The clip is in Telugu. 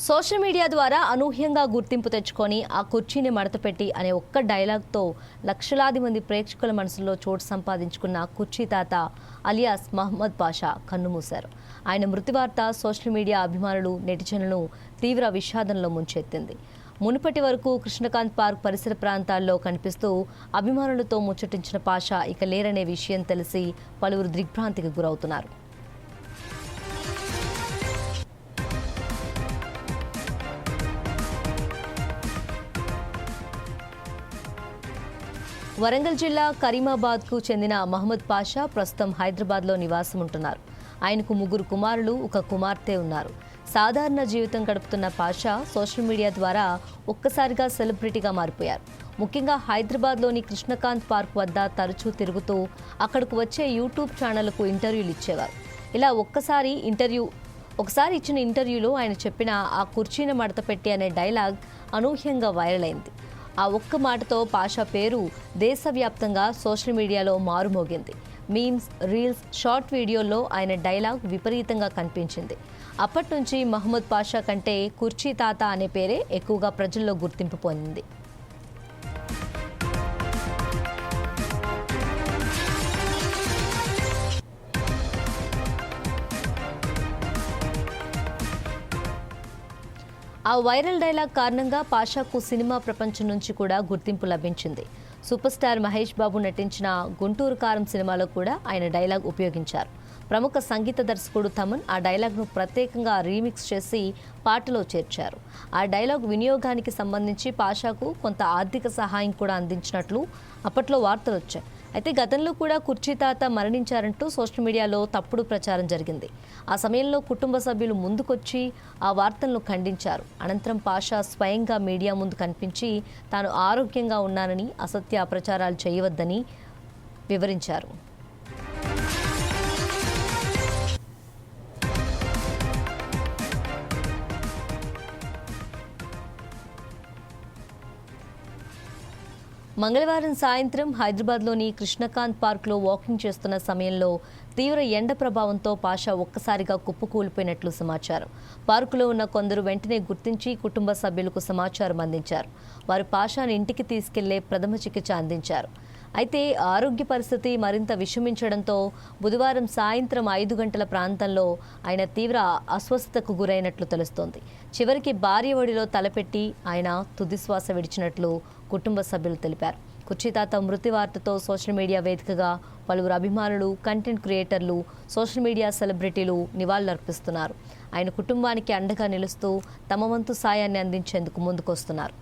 సోషల్ మీడియా ద్వారా అనూహ్యంగా గుర్తింపు తెచ్చుకొని ఆ కుర్చీని మడతపెట్టి అనే ఒక్క డైలాగ్తో లక్షలాది మంది ప్రేక్షకుల మనసులో చోటు సంపాదించుకున్న కుర్చీ తాత అలియాస్ మహమ్మద్ పాషా కన్నుమూశారు. ఆయన మృతి వార్త సోషల్ మీడియా అభిమానులు, నెటిజన్లను తీవ్ర విషాదంలో ముంచెత్తింది. మునుపటి వరకు కృష్ణకాంత్ పార్క్ పరిసర ప్రాంతాల్లో కనిపిస్తూ అభిమానులతో ముచ్చటించిన పాషా ఇక లేరనే విషయం తెలిసి పలువురు దిగ్భ్రాంతికి గురవుతున్నారు. వరంగల్ జిల్లా కరీమాబాద్కు చెందిన మహమ్మద్ పాషా ప్రస్తుతం హైదరాబాద్లో నివాసం ఉంటున్నారు. ఆయనకు 3 కుమారులు, 1 కుమార్తె ఉన్నారు. సాధారణ జీవితం గడుపుతున్న పాషా సోషల్ మీడియా ద్వారా ఒక్కసారిగా సెలబ్రిటీగా మారిపోయారు. ముఖ్యంగా హైదరాబాద్లోని కృష్ణకాంత్ పార్క్ వద్ద తరచూ తిరుగుతూ అక్కడకు వచ్చే యూట్యూబ్ ఛానళ్లకు ఇంటర్వ్యూలు ఇచ్చేవారు. ఇలా ఒకసారి ఇచ్చిన ఇంటర్వ్యూలో ఆయన చెప్పిన ఆ కుర్చీని మడతపెట్టి అనే డైలాగ్ అనూహ్యంగా వైరల్ అయింది. ఆ ఒక్క మాటతో పాషా పేరు దేశవ్యాప్తంగా సోషల్ మీడియాలో మారుమోగింది. మీమ్స్, రీల్స్, షార్ట్ వీడియోల్లో ఆయన డైలాగ్ విపరీతంగా కనిపించింది. అప్పటి నుంచి మహమ్మద్ పాషా కంటే కుర్చీ తాత అనే పేరే ఎక్కువగా ప్రజల్లో గుర్తింపు పొందింది. ఆ వైరల్ డైలాగ్ కారణంగా పాషాకు సినిమా ప్రపంచం నుంచి కూడా గుర్తింపు లభించింది. సూపర్ స్టార్ మహేష్ బాబు నటించిన గుంటూరు కారం సినిమాలో కూడా ఆయన డైలాగ్ ఉపయోగించారు. ప్రముఖ సంగీత దర్శకుడు తమన్ ఆ డైలాగ్ను ప్రత్యేకంగా రీమిక్స్ చేసి పాటలో చేర్చారు. ఆ డైలాగ్ వినియోగానికి సంబంధించి పాషాకు కొంత ఆర్థిక సహాయం కూడా అందించినట్లు అప్పట్లో వార్తలు వచ్చాయి. అయితే గతంలో కూడా కుర్చీ తాత మరణించారంటూ సోషల్ మీడియాలో తప్పుడు ప్రచారం జరిగింది. ఆ సమయంలో కుటుంబ సభ్యులు ముందుకొచ్చి ఆ వార్తలను ఖండించారు. అనంతరం పాషా స్వయంగా మీడియా ముందు కనిపించి తాను ఆరోగ్యంగా ఉన్నానని, అసత్య ప్రచారాలు చేయవద్దని వివరించారు. మంగళవారం సాయంత్రం హైదరాబాద్లోని కృష్ణకాంత్ పార్క్లో వాకింగ్ చేస్తున్న సమయంలో తీవ్ర ఎండ ప్రభావంతో పాషా ఒక్కసారిగా కుప్పకూలిపోయినట్లు సమాచారం. పార్కులో ఉన్న కొందరు వెంటనే గుర్తించి కుటుంబ సభ్యులకు సమాచారం అందించారు. వారు పాషాను ఇంటికి తీసుకెళ్లే ప్రథమ చికిత్స అందించారు. అయితే ఆరోగ్య పరిస్థితి మరింత విషమించడంతో బుధవారం సాయంత్రం 5 గంటల ప్రాంతంలో ఆయన తీవ్ర అస్వస్థతకు గురైనట్లు తెలుస్తోంది. చివరికి భార్య ఒడిలో తలపెట్టి ఆయన తుదిశ్వాస విడిచినట్లు కుటుంబ సభ్యులు తెలిపారు. కుర్చీ తాత మృతి వార్తతో సోషల్ మీడియా వేదికగా పలువురు అభిమానులు, కంటెంట్ క్రియేటర్లు, సోషల్ మీడియా సెలబ్రిటీలు నివాళులర్పిస్తున్నారు. ఆయన కుటుంబానికి అండగా నిలుస్తూ తమ వంతు సాయాన్ని అందించేందుకు ముందుకొస్తున్నారు.